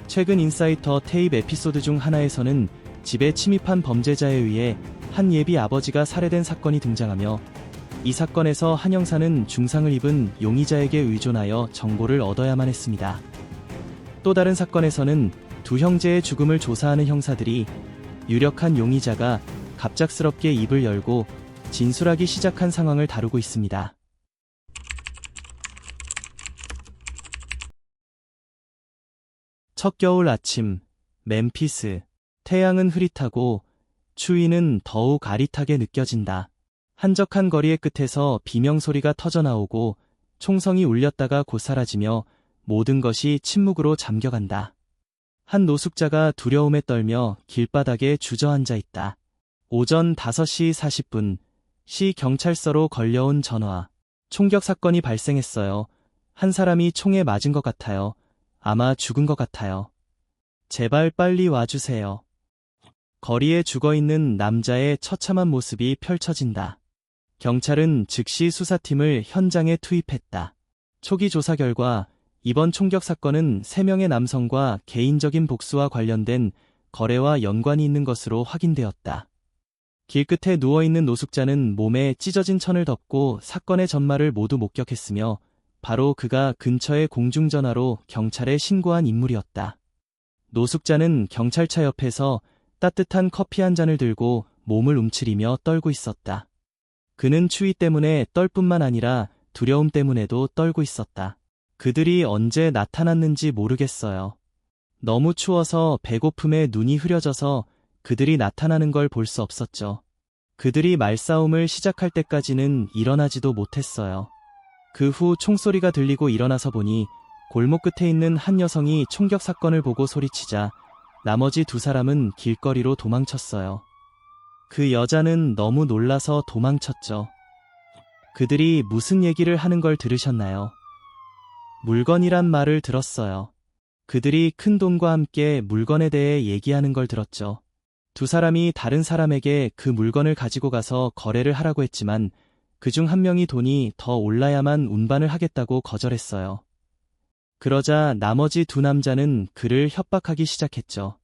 최근 인사이터 테이프 에피소드 중 하나에서는 집에 침입한 범죄자에 의해 한 예비 아버지가 살해된 사건이 등장하며, 이 사건에서 한 형사는 중상을 입은 용의자에게 의존하여 정보를 얻어야만 했습니다. 또 다른 사건에서는 두 형제의 죽음을 조사하는 형사들이 유력한 용의자가 갑작스럽게 입을 열고 진술하기 시작한 상황을 다루고 있습니다. 첫 겨울 아침, 멤피스. 태양은 흐릿하고 추위는 더욱 아릿하게 느껴진다. 한적한 거리의 끝에서 비명소리가 터져나오고 총성이 울렸다가 곧 사라지며 모든 것이 침묵으로 잠겨간다. 한 노숙자가 두려움에 떨며 길바닥에 주저앉아 있다. 오전 5시 40분, 시 경찰서로 걸려온 전화. 총격 사건이 발생했어요. 한 사람이 총에 맞은 것 같아요. 아마 죽은 것 같아요. 제발 빨리 와주세요. 거리에 죽어있는 남자의 처참한 모습이 펼쳐진다. 경찰은 즉시 수사팀을 현장에 투입했다. 초기 조사 결과 이번 총격 사건은 3명의 남성과 개인적인 복수와 관련된 거래와 연관이 있는 것으로 확인되었다. 길끝에 누워있는 노숙자는 몸에 찢어진 천을 덮고 사건의 전말을 모두 목격했으며, 바로 그가 근처의 공중전화로 경찰에 신고한 인물이었다. 노숙자는 경찰차 옆에서 따뜻한 커피 한 잔을 들고 몸을 움츠리며 떨고 있었다. 그는 추위 때문에 떨 뿐만 아니라 두려움 때문에도 떨고 있었다. 그들이 언제 나타났는지 모르겠어요. 너무 추워서 배고픔에 눈이 흐려져서 그들이 나타나는 걸 볼 수 없었죠. 그들이 말싸움을 시작할 때까지는 일어나지도 못했어요. 그 후 총소리가 들리고 일어나서 보니 골목 끝에 있는 한 여성이 총격 사건을 보고 소리치자 나머지 2사람은 길거리로 도망쳤어요. 그 여자는 너무 놀라서 도망쳤죠. 그들이 무슨 얘기를 하는 걸 들으셨나요? 물건이란 말을 들었어요. 그들이 큰 돈과 함께 물건에 대해 얘기하는 걸 들었죠. 2사람이 다른 사람에게 그 물건을 가지고 가서 거래를 하라고 했지만 그중 한 명이 돈이 더 올라야만 운반을 하겠다고 거절했어요. 그러자 나머지 2 남자는 그를 협박하기 시작했죠.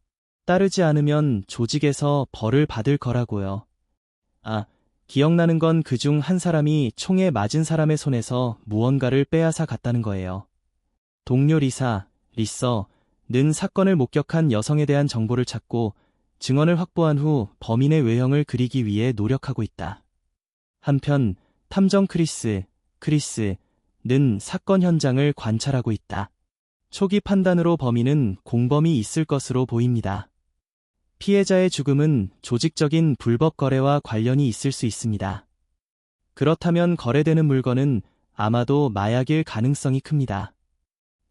따르지 않으면 조직에서 벌을 받을 거라고요. 기억나는 건 그중 한 사람이 총에 맞은 사람의 손에서 무언가를 빼앗아 갔다는 거예요. 동료 리서는 사건을 목격한 여성에 대한 정보를 찾고 증언을 확보한 후 범인의 외형을 그리기 위해 노력하고 있다. 한편 탐정 크리스는 사건 현장을 관찰하고 있다. 초기 판단으로 범인은 공범이 있을 것으로 보입니다. 피해자의 죽음은 조직적인 불법 거래와 관련이 있을 수 있습니다. 그렇다면 거래되는 물건은 아마도 마약일 가능성이 큽니다.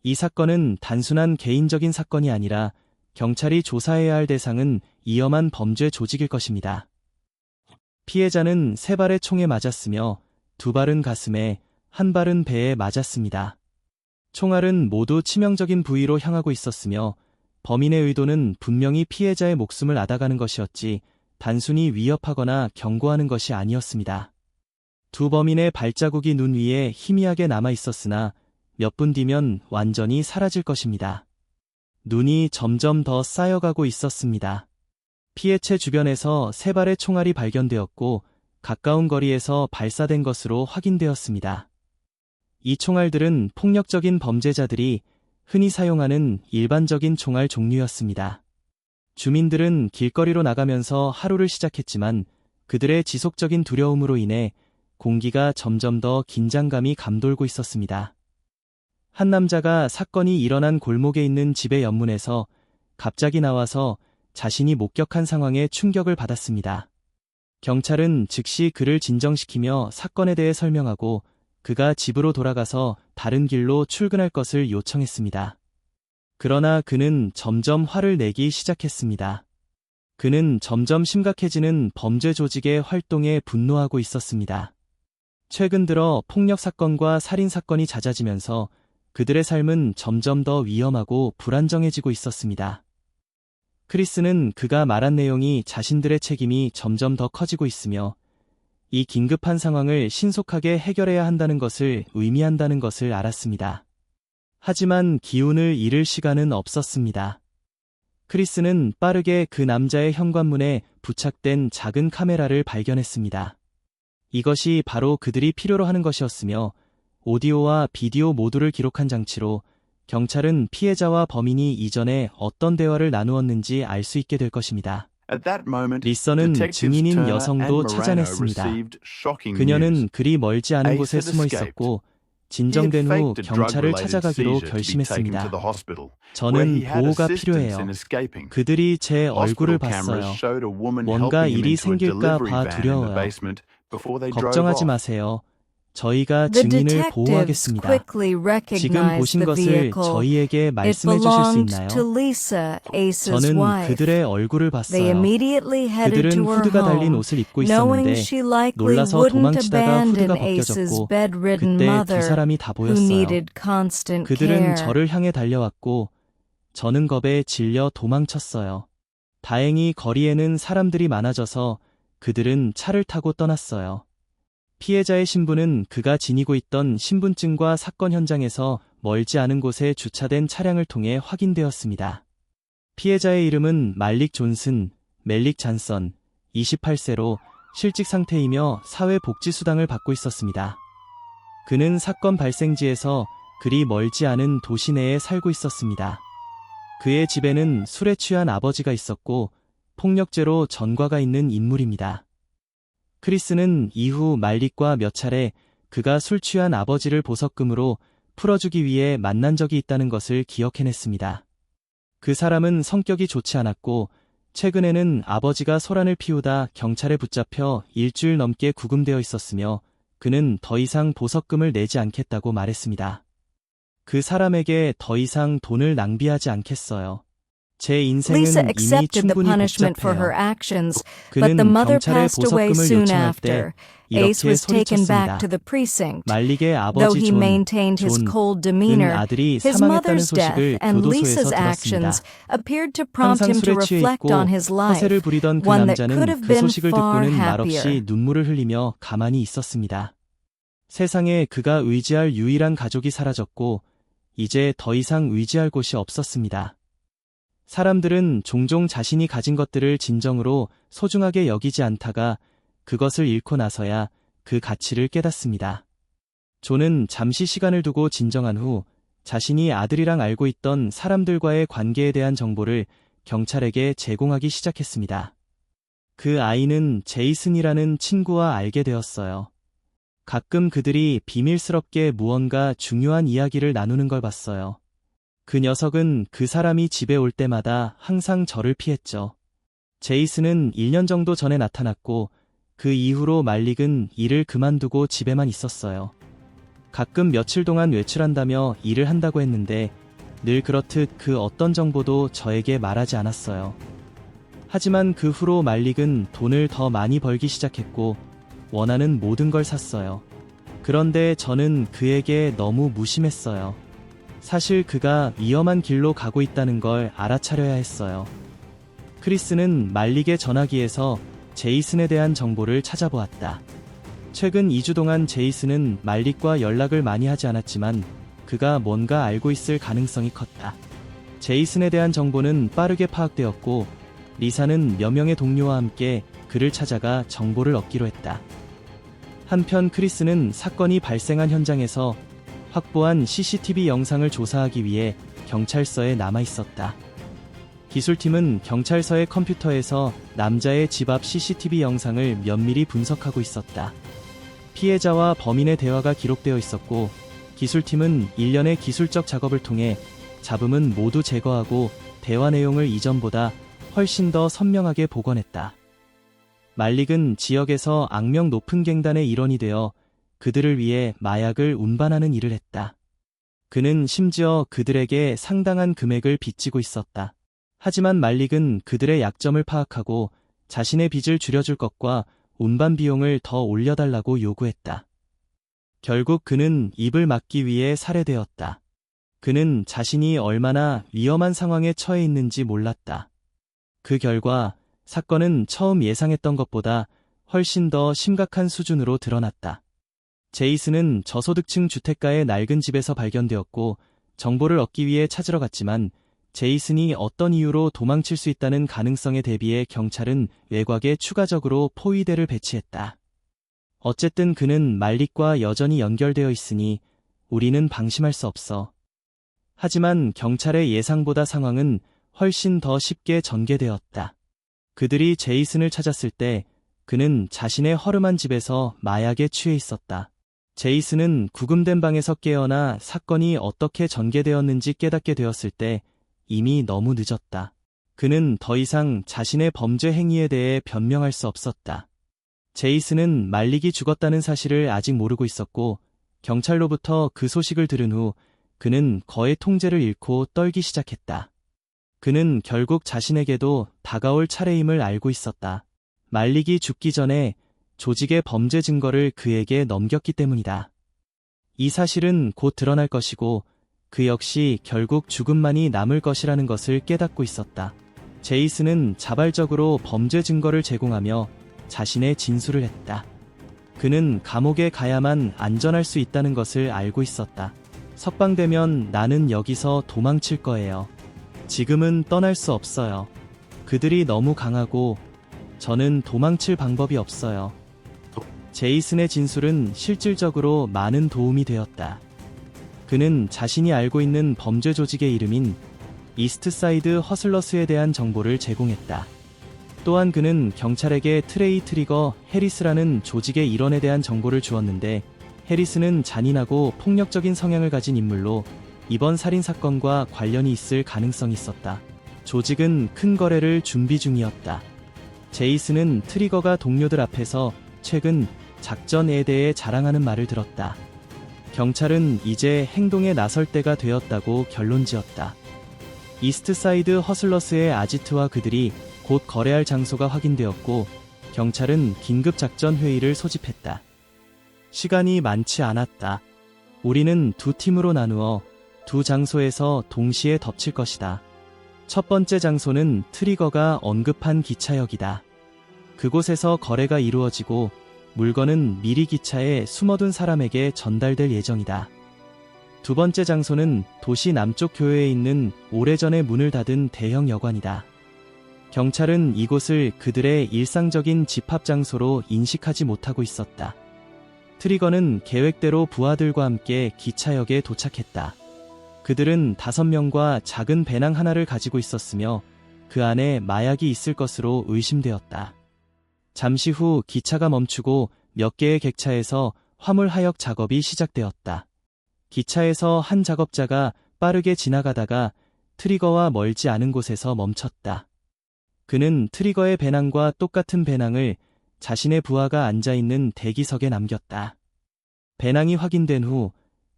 이 사건은 단순한 개인적인 사건이 아니라 경찰이 조사해야 할 대상은 위험한 범죄 조직일 것입니다. 피해자는 3발의 총에 맞았으며 2발은 가슴에, 1발은 배에 맞았습니다. 총알은 모두 치명적인 부위로 향하고 있었으며 범인의 의도는 분명히 피해자의 목숨을 앗아가는 것이었지 단순히 위협하거나 경고하는 것이 아니었습니다. 2 범인의 발자국이 눈 위에 희미하게 남아 있었으나 몇 분 뒤면 완전히 사라질 것입니다. 눈이 점점 더 쌓여가고 있었습니다. 피해체 주변에서 3발의 총알이 발견되었고 가까운 거리에서 발사된 것으로 확인되었습니다. 이 총알들은 폭력적인 범죄자들이 흔히 사용하는 일반적인 총알 종류였습니다. 주민들은 길거리로 나가면서 하루를 시작했지만 그들의 지속적인 두려움으로 인해 공기가 점점 더 긴장감이 감돌고 있었습니다. 한 남자가 사건이 일어난 골목에 있는 집의 연문에서 갑자기 나와서 자신이 목격한 상황에 충격을 받았습니다. 경찰은 즉시 그를 진정시키며 사건에 대해 설명하고 그가 집으로 돌아가서 다른 길로 출근할 것을 요청했습니다. 그러나 그는 점점 화를 내기 시작했습니다. 그는 점점 심각해지는 범죄 조직의 활동에 분노하고 있었습니다. 최근 들어 폭력 사건과 살인 사건이 잦아지면서 그들의 삶은 점점 더 위험하고 불안정해지고 있었습니다. 크리스는 그가 말한 내용이 자신들의 책임이 점점 더 커지고 있으며 이 긴급한 상황을 신속하게 해결해야 한다는 것을 의미한다는 것을 알았습니다. 하지만 기운을 잃을 시간은 없었습니다. 크리스는 빠르게 그 남자의 현관문에 부착된 작은 카메라를 발견했습니다. 이것이 바로 그들이 필요로 하는 것이었으며 오디오와 비디오 모두를 기록한 장치로 경찰은 피해자와 범인이 이전에 어떤 대화를 나누었는지 알 수 있게 될 것입니다. 리서는 증인인 여성도 찾아냈습니다. 그녀는 그리 멀지 않은 곳에 숨어 있었고 진정된 후 경찰을 찾아가기로 결심했습니다. 저는 보호가 필요해요. 그들이 제 얼굴을 봤어요. 뭔가 일이 생길까 봐 두려워요. 걱정하지 마세요. 저희가 증인을 보호하겠습니다. 지금 보신 것을 저희에게 말씀해 주실 수 있나요? 저는 그들의 얼굴을 봤어요. 그들은 후드가 달린 옷을 입고 있었는데 놀라서 도망치다가 후드가 벗겨졌고 그때 두 사람이 다 보였어요. 그들은 저를 향해 달려왔고 저는 겁에 질려 도망쳤어요. 다행히 거리에는 사람들이 많아져서 그들은 차를 타고 떠났어요. 피해자의 신분은 그가 지니고 있던 신분증과 사건 현장에서 멀지 않은 곳에 주차된 차량을 통해 확인되었습니다. 피해자의 이름은 말릭 존슨, 멜릭 잔선, 28세로 실직 상태이며 사회복지수당을 받고 있었습니다. 그는 사건 발생지에서 그리 멀지 않은 도시 내에 살고 있었습니다. 그의 집에는 술에 취한 아버지가 있었고 폭력죄로 전과가 있는 인물입니다. 크리스는 이후 말릭과 몇 차례 그가 술 취한 아버지를 보석금으로 풀어주기 위해 만난 적이 있다는 것을 기억해냈습니다. 그 사람은 성격이 좋지 않았고 최근에는 아버지가 소란을 피우다 경찰에 붙잡혀 일주일 넘게 구금되어 있었으며 그는 더 이상 보석금을 내지 않겠다고 말했습니다. 그 사람에게 더 이상 돈을 낭비하지 않겠어요. 제 인생은 이미 충분히 복잡해요. 그는 경찰에 보석금을 요청할 때 이렇게 소리쳤습니다. 말릭의 아버지 존은 아들이 사망했다는 소식을 교도소에서 들었습니다. 항상 술에 취해 있고 허세를 부리던 그 남자는 그 소식을 듣고는 말없이 눈물을 흘리며 가만히 있었습니다. 세상에 그가 의지할 유일한 가족이 사라졌고 이제 더 이상 의지할 곳이 없었습니다. 사람들은 종종 자신이 가진 것들을 진정으로 소중하게 여기지 않다가 그것을 잃고 나서야 그 가치를 깨닫습니다. 존은 잠시 시간을 두고 진정한 후 자신이 아들이랑 알고 있던 사람들과의 관계에 대한 정보를 경찰에게 제공하기 시작했습니다. 그 아이는 제이슨이라는 친구와 알게 되었어요. 가끔 그들이 비밀스럽게 무언가 중요한 이야기를 나누는 걸 봤어요. 그 녀석은 그 사람이 집에 올 때마다 항상 저를 피했죠. 제이슨은 1년 정도 전에 나타났고 그 이후로 말릭은 일을 그만두고 집에만 있었어요. 가끔 며칠 동안 외출한다며 일을 한다고 했는데 늘 그렇듯 그 어떤 정보도 저에게 말하지 않았어요. 하지만 그 후로 말릭은 돈을 더 많이 벌기 시작했고 원하는 모든 걸 샀어요. 그런데 저는 그에게 너무 무심했어요. 사실 그가 위험한 길로 가고 있다는 걸 알아차려야 했어요. 크리스는 말릭의 전화기에서 제이슨에 대한 정보를 찾아보았다. 최근 2주 동안 제이슨은 말릭과 연락을 많이 하지 않았지만 그가 뭔가 알고 있을 가능성이 컸다. 제이슨에 대한 정보는 빠르게 파악되었고 리사는 몇 명의 동료와 함께 그를 찾아가 정보를 얻기로 했다. 한편 크리스는 사건이 발생한 현장에서 확보한 CCTV 영상을 조사하기 위해 경찰서에 남아 있었다. 기술팀은 경찰서의 컴퓨터에서 남자의 집 앞 CCTV 영상을 면밀히 분석하고 있었다. 피해자와 범인의 대화가 기록되어 있었고 기술팀은 일련의 기술적 작업을 통해 잡음은 모두 제거하고 대화 내용을 이전보다 훨씬 더 선명하게 복원했다. 말릭은 지역에서 악명 높은 갱단의 일원이 되어 그들을 위해 마약을 운반하는 일을 했다. 그는 심지어 그들에게 상당한 금액을 빚지고 있었다. 하지만 말릭은 그들의 약점을 파악하고 자신의 빚을 줄여줄 것과 운반 비용을 더 올려달라고 요구했다. 결국 그는 입을 막기 위해 살해되었다. 그는 자신이 얼마나 위험한 상황에 처해 있는지 몰랐다. 그 결과 사건은 처음 예상했던 것보다 훨씬 더 심각한 수준으로 드러났다. 제이슨은 저소득층 주택가의 낡은 집에서 발견되었고 정보를 얻기 위해 찾으러 갔지만 제이슨이 어떤 이유로 도망칠 수 있다는 가능성에 대비해 경찰은 외곽에 추가적으로 포위대를 배치했다. 어쨌든 그는 말릭과 여전히 연결되어 있으니 우리는 방심할 수 없어. 하지만 경찰의 예상보다 상황은 훨씬 더 쉽게 전개되었다. 그들이 제이슨을 찾았을 때 그는 자신의 허름한 집에서 마약에 취해 있었다. 제이슨은 구금된 방에서 깨어나 사건이 어떻게 전개되었는지 깨닫게 되었을 때 이미 너무 늦었다. 그는 더 이상 자신의 범죄 행위에 대해 변명할 수 없었다. 제이슨은 말릭이 죽었다는 사실을 아직 모르고 있었고 경찰로부터 그 소식을 들은 후 그는 거의 통제를 잃고 떨기 시작했다. 그는 결국 자신에게도 다가올 차례임을 알고 있었다. 말릭이 죽기 전에 조직의 범죄 증거를 그에게 넘겼기 때문이다. 이 사실은 곧 드러날 것이고 그 역시 결국 죽음만이 남을 것이라는 것을 깨닫고 있었다. 제이슨은 자발적으로 범죄 증거를 제공하며 자신의 진술을 했다. 그는 감옥에 가야만 안전할 수 있다는 것을 알고 있었다. 석방되면 나는 여기서 도망칠 거예요. 지금은 떠날 수 없어요. 그들이 너무 강하고 저는 도망칠 방법이 없어요. 제이슨의 진술은 실질적으로 많은 도움이 되었다. 그는 자신이 알고 있는 범죄 조직의 이름인 이스트사이드 허슬러스에 대한 정보를 제공했다. 또한 그는 경찰에게 트레이 트리거 해리스라는 조직의 일원에 대한 정보를 주었는데 해리스는 잔인하고 폭력적인 성향을 가진 인물로 이번 살인사건과 관련이 있을 가능성이 있었다. 조직은 큰 거래를 준비 중이었다. 제이슨은 트리거가 동료들 앞에서 최근 작전에 대해 자랑하는 말을 들었다. 경찰은 이제 행동에 나설 때가 되었다고 결론지었다. 이스트사이드 허슬러스의 아지트와 그들이 곧 거래할 장소가 확인되었고 경찰은 긴급작전 회의를 소집했다. 시간이 많지 않았다. 우리는 두 팀으로 나누어 두 장소에서 동시에 덮칠 것이다. 첫 번째 장소는 트리거가 언급한 기차역이다. 그곳에서 거래가 이루어지고 물건은 미리 기차에 숨어둔 사람에게 전달될 예정이다. 두 번째 장소는 도시 남쪽 교외에 있는 오래전에 문을 닫은 대형 여관이다. 경찰은 이곳을 그들의 일상적인 집합 장소로 인식하지 못하고 있었다. 트리거는 계획대로 부하들과 함께 기차역에 도착했다. 그들은 5명과 작은 배낭 하나를 가지고 있었으며 그 안에 마약이 있을 것으로 의심되었다. 잠시 후 기차가 멈추고 몇 개의 객차에서 화물 하역 작업이 시작되었다. 기차에서 한 작업자가 빠르게 지나가다가 트리거와 멀지 않은 곳에서 멈췄다. 그는 트리거의 배낭과 똑같은 배낭을 자신의 부하가 앉아있는 대기석에 남겼다. 배낭이 확인된 후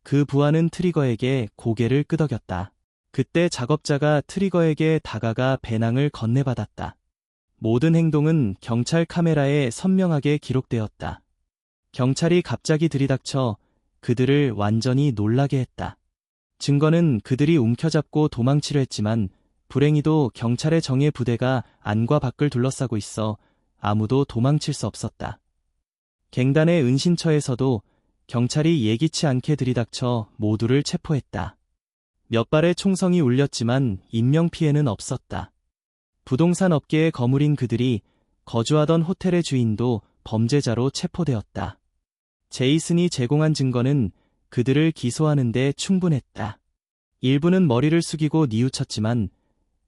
그 부하는 트리거에게 고개를 끄덕였다. 그때 작업자가 트리거에게 다가가 배낭을 건네받았다. 모든 행동은 경찰 카메라에 선명하게 기록되었다. 경찰이 갑자기 들이닥쳐 그들을 완전히 놀라게 했다. 증거는 그들이 움켜잡고 도망치려 했지만 불행히도 경찰의 정예 부대가 안과 밖을 둘러싸고 있어 아무도 도망칠 수 없었다. 갱단의 은신처에서도 경찰이 예기치 않게 들이닥쳐 모두를 체포했다. 몇 발의 총성이 울렸지만 인명피해는 없었다. 부동산 업계의 거물인 그들이 거주하던 호텔의 주인도 범죄자로 체포되었다. 제이슨이 제공한 증거는 그들을 기소하는 데 충분했다. 일부는 머리를 숙이고 뉘우쳤지만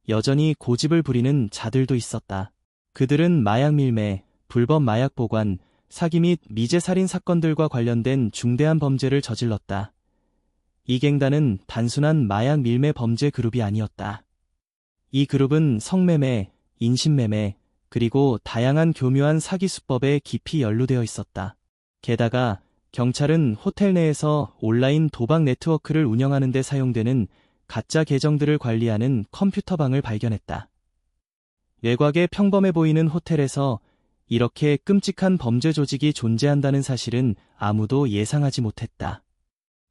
여전히 고집을 부리는 자들도 있었다. 그들은 마약 밀매, 불법 마약 보관, 사기 및 미제 살인 사건들과 관련된 중대한 범죄를 저질렀다. 이 갱단은 단순한 마약 밀매 범죄 그룹이 아니었다. 이 그룹은 성매매, 인신매매, 그리고 다양한 교묘한 사기 수법에 깊이 연루되어 있었다. 게다가 경찰은 호텔 내에서 온라인 도박 네트워크를 운영하는 데 사용되는 가짜 계정들을 관리하는 컴퓨터방을 발견했다. 외곽에 평범해 보이는 호텔에서 이렇게 끔찍한 범죄 조직이 존재한다는 사실은 아무도 예상하지 못했다.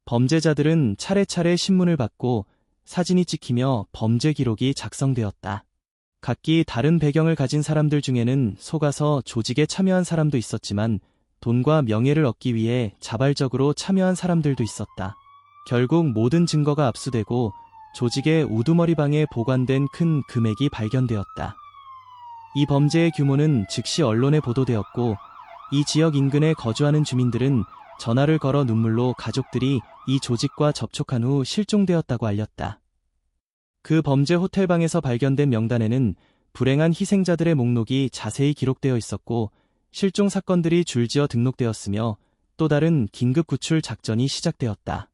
범죄자들은 차례차례 신문을 받고 사진이 찍히며 범죄 기록이 작성되었다. 각기 다른 배경을 가진 사람들 중에는 속아서 조직에 참여한 사람도 있었지만 돈과 명예를 얻기 위해 자발적으로 참여한 사람들도 있었다. 결국 모든 증거가 압수되고 조직의 우두머리방에 보관된 큰 금액이 발견되었다. 이 범죄의 규모는 즉시 언론에 보도되었고 이 지역 인근에 거주하는 주민들은 전화를 걸어 눈물로 가족들이 이 조직과 접촉한 후 실종되었다고 알렸다. 그 범죄 호텔방에서 발견된 명단에는 불행한 희생자들의 목록이 자세히 기록되어 있었고 실종 사건들이 줄지어 등록되었으며 또 다른 긴급 구출 작전이 시작되었다.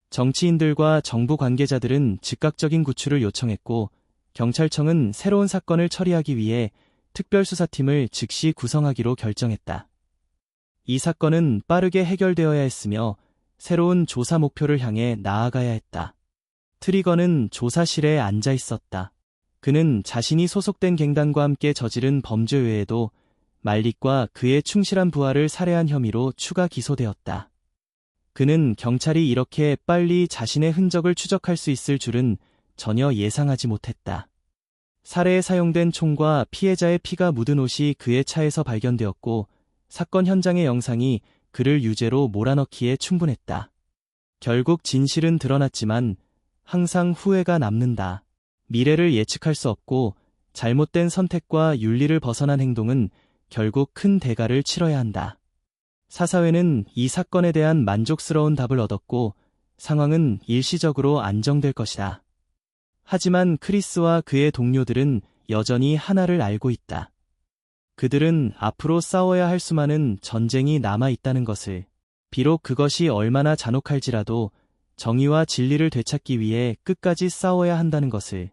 정치인들과 정부 관계자들은 즉각적인 구출을 요청했고 경찰청은 새로운 사건을 처리하기 위해 특별수사팀을 즉시 구성하기로 결정했다. 이 사건은 빠르게 해결되어야 했으며 새로운 조사 목표를 향해 나아가야 했다. 트리거는 조사실에 앉아 있었다. 그는 자신이 소속된 갱단과 함께 저지른 범죄 외에도 말릭과 그의 충실한 부하를 살해한 혐의로 추가 기소되었다. 그는 경찰이 이렇게 빨리 자신의 흔적을 추적할 수 있을 줄은 전혀 예상하지 못했다. 살해에 사용된 총과 피해자의 피가 묻은 옷이 그의 차에서 발견되었고 사건 현장의 영상이 그를 유죄로 몰아넣기에 충분했다. 결국 진실은 드러났지만 항상 후회가 남는다. 미래를 예측할 수 없고 잘못된 선택과 윤리를 벗어난 행동은 결국 큰 대가를 치러야 한다. 사사회는 이 사건에 대한 만족스러운 답을 얻었고 상황은 일시적으로 안정될 것이다. 하지만 크리스와 그의 동료들은 여전히 하나를 알고 있다. 그들은 앞으로 싸워야 할 수많은 전쟁이 남아 있다는 것을, 비록 그것이 얼마나 잔혹할지라도 정의와 진리를 되찾기 위해 끝까지 싸워야 한다는 것을.